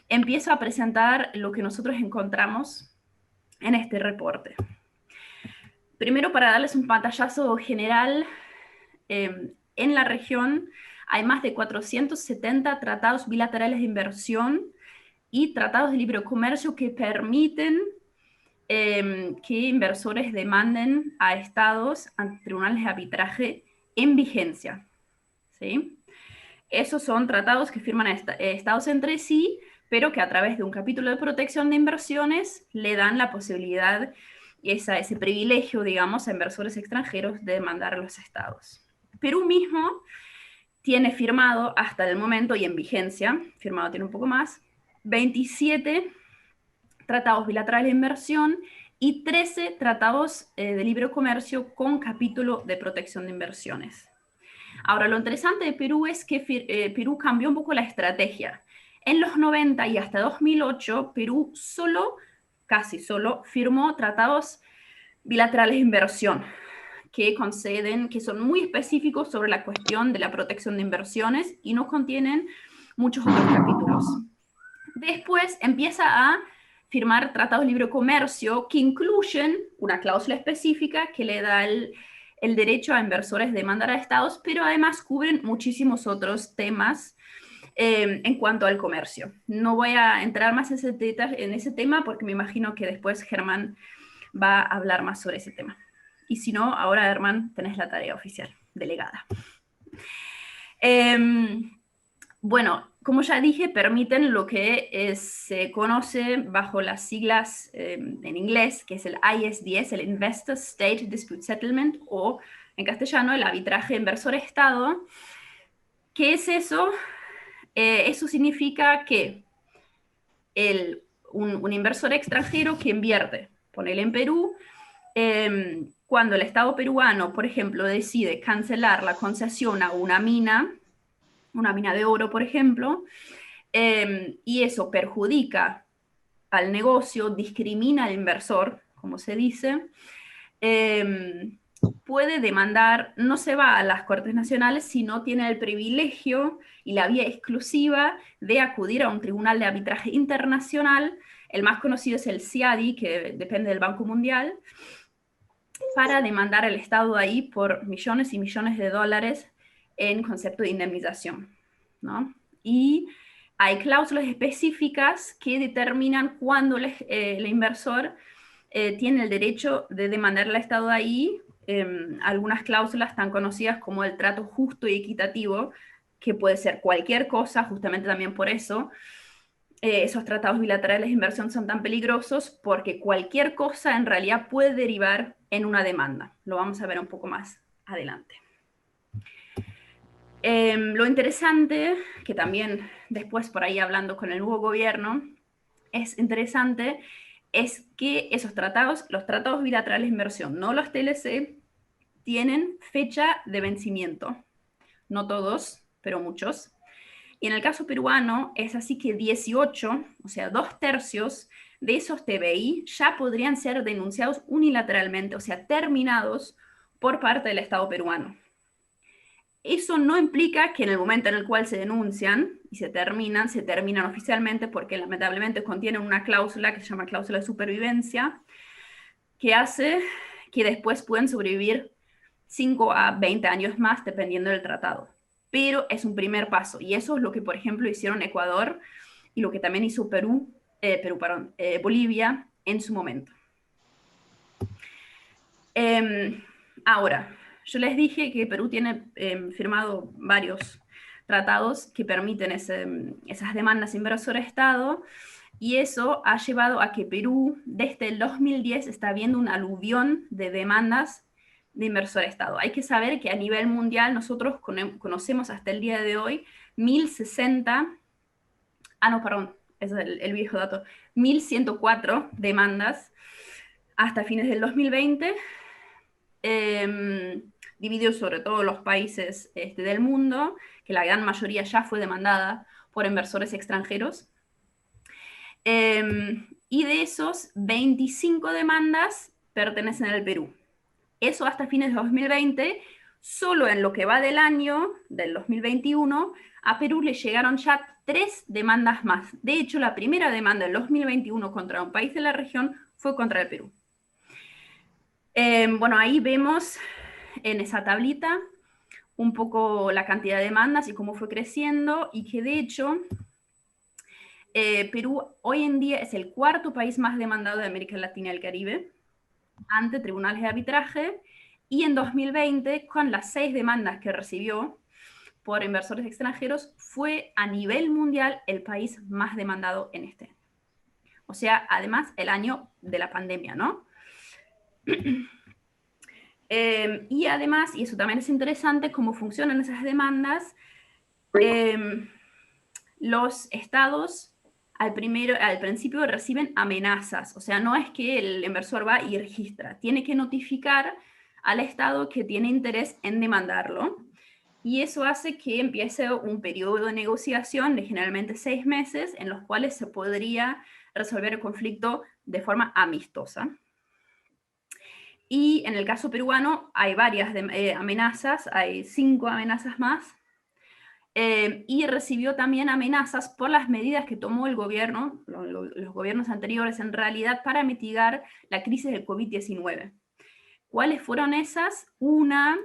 empiezo a presentar lo que nosotros encontramos en este reporte. Primero, para darles un pantallazo general, en la región hay más de 470 tratados bilaterales de inversión y tratados de libre comercio que permiten que inversores demanden a estados ante tribunales de arbitraje en vigencia. ¿Sí? Esos son tratados que firman estados entre sí, pero que a través de un capítulo de protección de inversiones le dan la posibilidad, ese privilegio, digamos, a inversores extranjeros de demandar a los estados. Perú mismo tiene firmado hasta el momento y en vigencia, firmado tiene un poco más, 27 tratados bilaterales de inversión y 13 tratados de libre comercio con capítulo de protección de inversiones. Ahora, lo interesante de Perú es que Perú cambió un poco la estrategia. En los 90 y hasta 2008, Perú casi solo, firmó tratados bilaterales de inversión que son muy específicos sobre la cuestión de la protección de inversiones y no contienen muchos otros capítulos. Después empieza a firmar tratados de libre comercio que incluyen una cláusula específica que le da el derecho a inversores de demandar a estados, pero además cubren muchísimos otros temas en cuanto al comercio. No voy a entrar más en ese tema porque me imagino que después Germán va a hablar más sobre ese tema. Y si no, ahora, Germán, tenés la tarea oficial, delegada. Bueno, como ya dije, permiten lo que se conoce bajo las siglas en inglés, que es el ISDS, el Investor State Dispute Settlement, o en castellano, el arbitraje inversor-estado. ¿Qué es eso? Eso significa que un inversor extranjero que invierte, ponele en Perú, cuando el Estado peruano, por ejemplo, decide cancelar la concesión a una mina de oro, por ejemplo, y eso perjudica al negocio, discrimina al inversor, como se dice, puede demandar, no se va a las Cortes Nacionales, sino tiene el privilegio y la vía exclusiva de acudir a un tribunal de arbitraje internacional. El más conocido es el CIADI, que depende del Banco Mundial, para demandar al Estado ahí por millones y millones de dólares en concepto de indemnización, ¿no? Y hay cláusulas específicas que determinan cuándo el inversor tiene el derecho de demandar al Estado ahí. Algunas cláusulas tan conocidas como el trato justo y equitativo, que puede ser cualquier cosa, justamente también por eso. Esos tratados bilaterales de inversión son tan peligrosos porque cualquier cosa en realidad puede derivar en una demanda. Lo vamos a ver un poco más adelante. Lo interesante, que también después por ahí hablando con el nuevo gobierno, es interesante, es que esos tratados, los tratados bilaterales de inversión, no los TLC, tienen fecha de vencimiento. No todos, pero muchos. Y en el caso peruano es así que 18, o sea, 2/3 de esos TBI ya podrían ser denunciados unilateralmente, o sea, terminados por parte del Estado peruano. Eso no implica que en el momento en el cual se denuncian y se terminan oficialmente porque lamentablemente contienen una cláusula que se llama cláusula de supervivencia, que hace que después pueden sobrevivir 5 a 20 años más dependiendo del tratado. Pero es un primer paso y eso es lo que, por ejemplo, hicieron Ecuador y lo que también hizo Bolivia en su momento. Ahora, yo les dije que Perú tiene firmado varios tratados que permiten esas demandas inversor-Estado y eso ha llevado a que Perú desde el 2010 está viendo un aluvión de demandas de inversor-Estado. Hay que saber que a nivel mundial nosotros conocemos hasta el día de hoy 1060, no, perdón, ese es el viejo dato, 1104 demandas hasta fines del 2020, dividido sobre todos los países del mundo, que la gran mayoría ya fue demandada por inversores extranjeros. Y de esos, 25 demandas pertenecen al Perú. Eso hasta fines de 2020, solo en lo que va del año, del 2021, a Perú le llegaron ya 3 demandas más. De hecho, la primera demanda en 2021 contra un país de la región fue contra el Perú. Bueno, ahí vemos en esa tablita un poco la cantidad de demandas y cómo fue creciendo, y que de hecho Perú hoy en día es el cuarto país más demandado de América Latina y el Caribe ante tribunales de arbitraje, y en 2020, con las 6 demandas que recibió por inversores extranjeros, fue a nivel mundial el país más demandado en este año. O sea, además el año de la pandemia, ¿no? Y además, y eso también es interesante, cómo funcionan esas demandas, los estados al principio reciben amenazas, o sea, no es que el inversor va y registra, tiene que notificar al estado que tiene interés en demandarlo, y eso hace que empiece un periodo de negociación de generalmente 6 meses, en los cuales se podría resolver el conflicto de forma amistosa. Y en el caso peruano hay varias amenazas, hay 5 amenazas más, y recibió también amenazas por las medidas que tomó el gobierno, los gobiernos anteriores en realidad, para mitigar la crisis del COVID-19. ¿Cuáles fueron esas? Una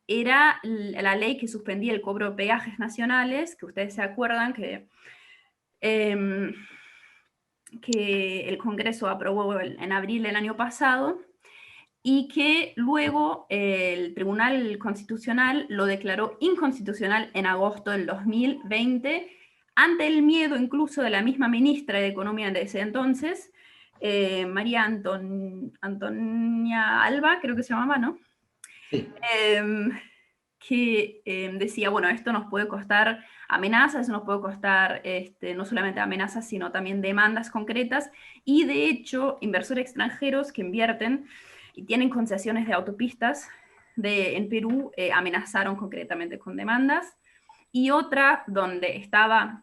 era la ley que suspendía el cobro de peajes nacionales, que ustedes se acuerdan que el Congreso aprobó en abril del año pasado, y que luego el Tribunal Constitucional lo declaró inconstitucional en agosto del 2020, ante el miedo incluso de la misma ministra de Economía de ese entonces, María Antonia Alba, creo que se llamaba, ¿no? Sí. Que decía, bueno, esto nos puede costar amenazas, nos puede costar no solamente amenazas, sino también demandas concretas, y de hecho inversores extranjeros que invierten y tienen concesiones de autopistas en Perú amenazaron concretamente con demandas. Y otra donde estaba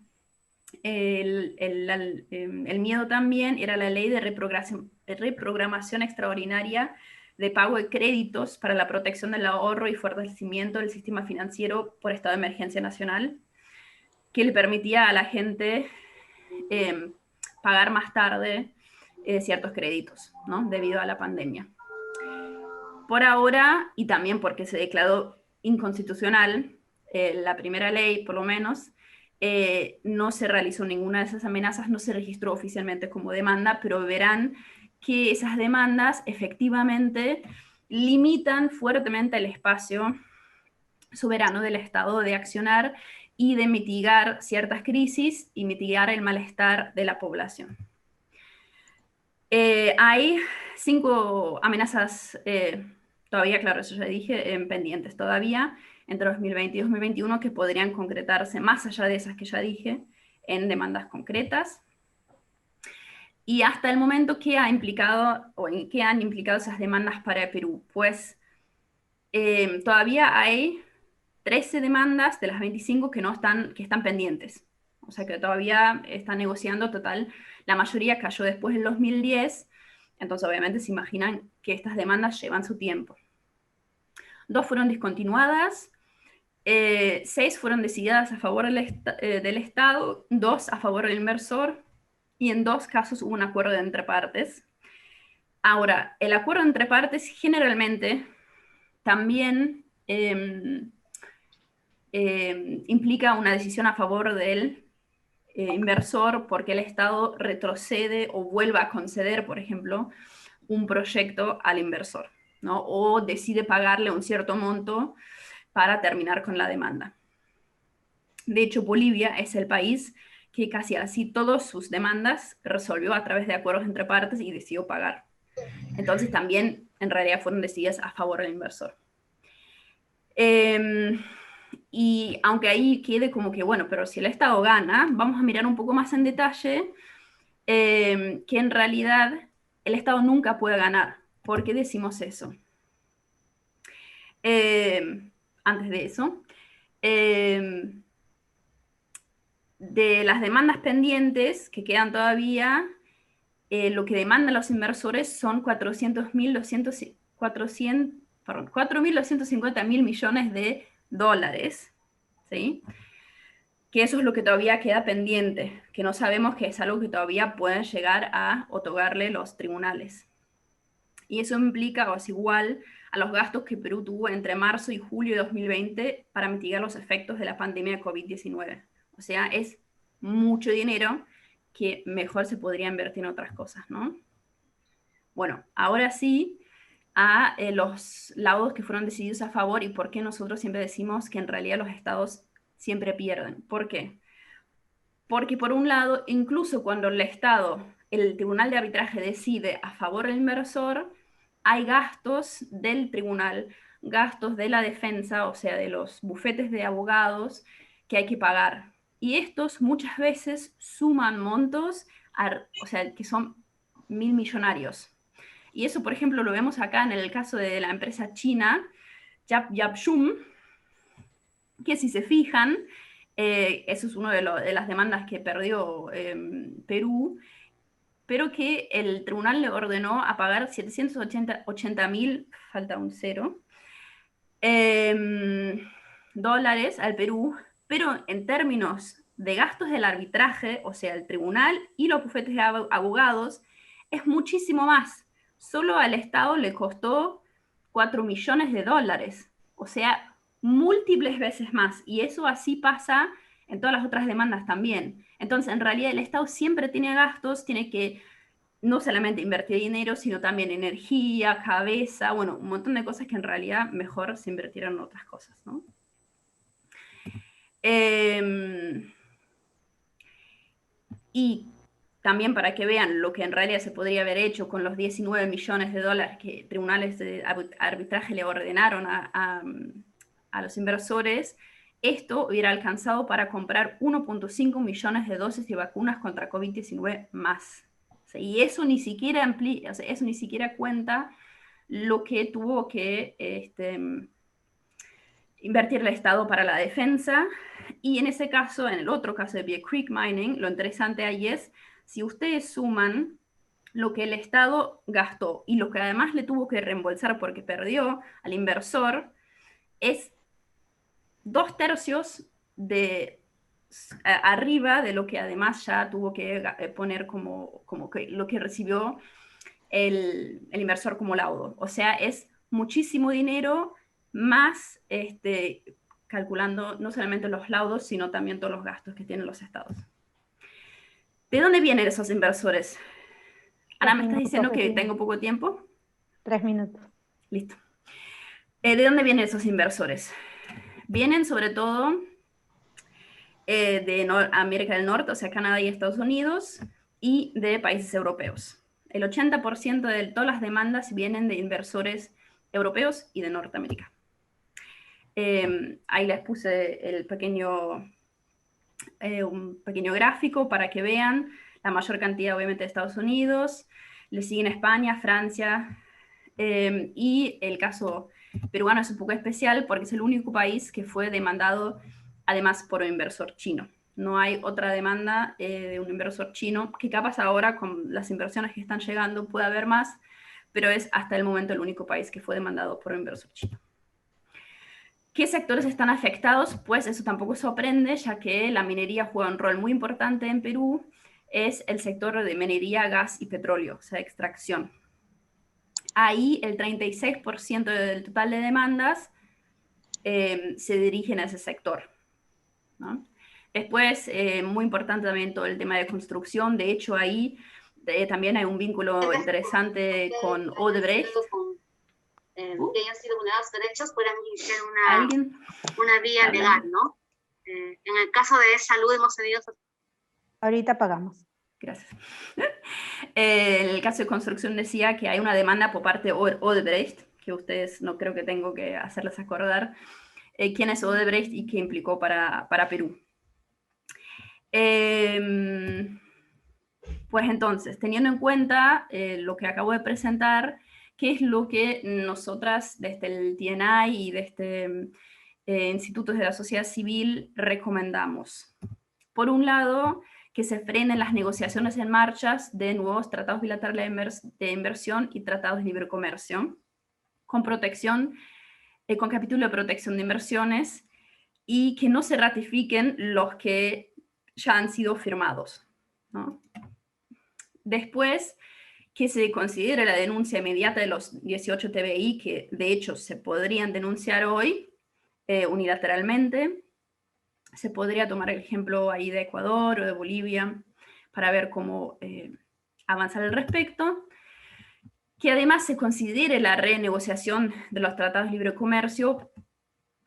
el miedo también era la ley de reprogramación extraordinaria de pago de créditos para la protección del ahorro y fortalecimiento del sistema financiero por estado de emergencia nacional, que le permitía a la gente pagar más tarde ciertos créditos, ¿no? Debido a la pandemia. Por ahora, y también porque se declaró inconstitucional la primera ley, por lo menos, no se realizó ninguna de esas amenazas, no se registró oficialmente como demanda, pero verán que esas demandas efectivamente limitan fuertemente el espacio soberano del Estado de accionar y de mitigar ciertas crisis y mitigar el malestar de la población. Hay 5 amenazas todavía, claro, eso ya dije, pendientes todavía entre 2020 y 2021, que podrían concretarse más allá de esas que ya dije en demandas concretas. Y hasta el momento, ¿qué ha implicado o en qué han implicado esas demandas para Perú? Pues todavía hay 13 demandas de las 25 que están pendientes. O sea que todavía están negociando. Total, la mayoría cayó después del 2010, entonces obviamente se imaginan que estas demandas llevan su tiempo. 2 fueron discontinuadas, 6 fueron decididas a favor del Estado, 2 a favor del inversor, y en 2 casos hubo un acuerdo entre partes. Ahora, el acuerdo entre partes generalmente también implica una decisión a favor del inversor, porque el Estado retrocede o vuelva a conceder, por ejemplo, un proyecto al inversor, ¿no? O decide pagarle un cierto monto para terminar con la demanda. De hecho, Bolivia es el país que casi así todas sus demandas resolvió a través de acuerdos entre partes y decidió pagar. Entonces también en realidad fueron decididas a favor del inversor. Y aunque ahí quede como que, bueno, pero si el Estado gana, vamos a mirar un poco más en detalle que en realidad el Estado nunca puede ganar. ¿Por qué decimos eso? Antes de eso, de las demandas pendientes que quedan todavía, lo que demandan los inversores son 4.250.000 millones de dólares, ¿sí? que eso es lo que todavía queda pendiente, que no sabemos, que es algo que todavía pueden llegar a otorgarle los tribunales. Y eso implica, o es igual, a los gastos que Perú tuvo entre marzo y julio de 2020 para mitigar los efectos de la pandemia de COVID-19. O sea, es mucho dinero que mejor se podría invertir en otras cosas, ¿no? Bueno, ahora sí, a los laudos que fueron decididos a favor y por qué nosotros siempre decimos que en realidad los estados siempre pierden. ¿Por qué? Porque por un lado, incluso cuando el Estado, el Tribunal de Arbitraje decide a favor del inversor, hay gastos del tribunal, gastos de la defensa, o sea, de los bufetes de abogados que hay que pagar. Y estos muchas veces suman montos, o sea, que son mil millonarios. Y eso, por ejemplo, lo vemos acá en el caso de la empresa china, Yapshum, que si se fijan, eso es una de las demandas que perdió Perú, pero que el tribunal le ordenó a pagar 780.000, falta un cero, dólares al Perú, pero en términos de gastos del arbitraje, o sea, el tribunal y los bufetes de abogados, es muchísimo más. Solo al Estado le costó 4 millones de dólares, o sea, múltiples veces más. Y eso así pasa en todas las otras demandas también. Entonces, en realidad, el Estado siempre tiene gastos, tiene que no solamente invertir dinero, sino también energía, cabeza, bueno, un montón de cosas que en realidad mejor se invirtieran en otras cosas, ¿no? Y también para que vean lo que en realidad se podría haber hecho con los 19 millones de dólares que tribunales de arbitraje le ordenaron a los inversores, esto hubiera alcanzado para comprar 1.5 millones de dosis de vacunas contra COVID-19 más. Y eso ni siquiera o sea, eso ni siquiera cuenta lo que tuvo que invertir el Estado para la defensa. Y en ese caso, en el otro caso de Bear Creek Mining, lo interesante ahí es, si ustedes suman lo que el Estado gastó y lo que además le tuvo que reembolsar porque perdió al inversor, es 2/3 de arriba de lo que además ya tuvo que poner como que lo que recibió el inversor como laudo. O sea, es muchísimo dinero más calculando no solamente los laudos, sino también todos los gastos que tienen los estados. ¿De dónde vienen esos inversores? Ana, ¿me estás diciendo que tengo poco tiempo? 3 minutos. Listo. ¿De dónde vienen esos inversores? Vienen sobre todo de América del Norte, o sea, Canadá y Estados Unidos, y de países europeos. El 80% de todas las demandas vienen de inversores europeos y de Norteamérica. Ahí les puse un pequeño gráfico para que vean la mayor cantidad, obviamente, de Estados Unidos. Le siguen España, Francia, y el caso peruano es un poco especial porque es el único país que fue demandado además por un inversor chino. No hay otra demanda de un inversor chino, que capaz ahora con las inversiones que están llegando puede haber más, pero es hasta el momento el único país que fue demandado por un inversor chino. ¿Qué sectores están afectados? Pues eso tampoco sorprende, ya que la minería juega un rol muy importante en Perú, es el sector de minería, gas y petróleo, o sea, extracción. Ahí el 36% del total de demandas se dirigen a ese sector, ¿no? Después, muy importante también todo el tema de construcción. De hecho, ahí también hay un vínculo interesante con Odebrecht. Que hayan sido vulnerados derechos puedan iniciar una vía legal, ¿no? En el caso de salud hemos tenido... Ahorita pagamos. Gracias. En el caso de construcción decía que hay una demanda por parte de Odebrecht, que ustedes no creo que tengo que hacerles acordar quién es Odebrecht y qué implicó para Perú. Pues entonces, teniendo en cuenta lo que acabo de presentar, ¿qué es lo que nosotras desde el TNI y desde institutos de la sociedad civil recomendamos? Por un lado, que se frenen las negociaciones en marcha de nuevos tratados bilaterales de inversión y tratados de libre comercio, con protección, con capítulo de protección de inversiones, y que no se ratifiquen los que ya han sido firmados, ¿no? Después, que se considere la denuncia inmediata de los 18 TBI, que de hecho se podrían denunciar hoy unilateralmente. Se podría tomar el ejemplo ahí de Ecuador o de Bolivia para ver cómo avanzar al respecto. Que además se considere la renegociación de los tratados de libre comercio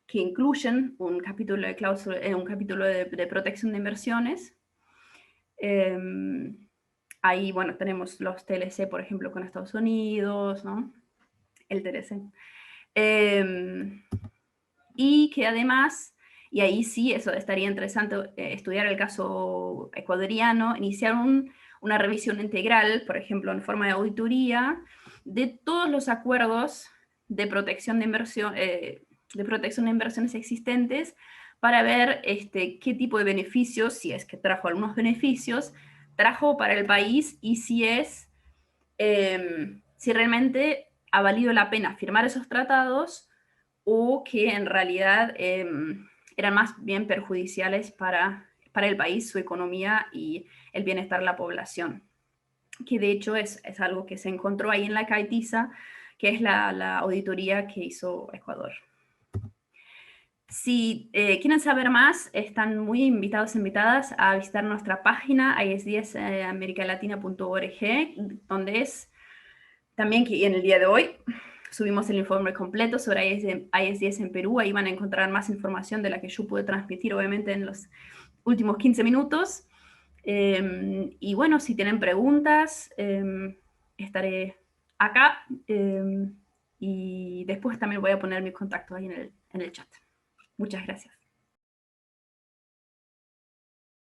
que incluyen un capítulo de cláusula, un capítulo de protección de inversiones. Ahí, bueno, tenemos los TLC, por ejemplo, con Estados Unidos, ¿no? El TLC. Y que además, y ahí sí, eso estaría interesante estudiar el caso ecuatoriano, iniciar una revisión integral, por ejemplo, en forma de auditoría, de todos los acuerdos de protección de inversiones existentes, para ver qué tipo de beneficios, si es que trajo algunos beneficios, trajo para el país, y si realmente ha valido la pena firmar esos tratados, o que en realidad eran más bien perjudiciales para el país, su economía y el bienestar de la población. Que de hecho es algo que se encontró ahí en la CAITISA, que es la auditoría que hizo Ecuador. Si quieren saber más, están muy invitados e invitadas a visitar nuestra página is10americalatina.org, donde es también que en el día de hoy subimos el informe completo sobre IS-10 en Perú. Ahí van a encontrar más información de la que yo pude transmitir, obviamente, en los últimos 15 minutos. Y bueno, si tienen preguntas, estaré acá. Y después también voy a poner mis contactos ahí en el chat. Muchas gracias.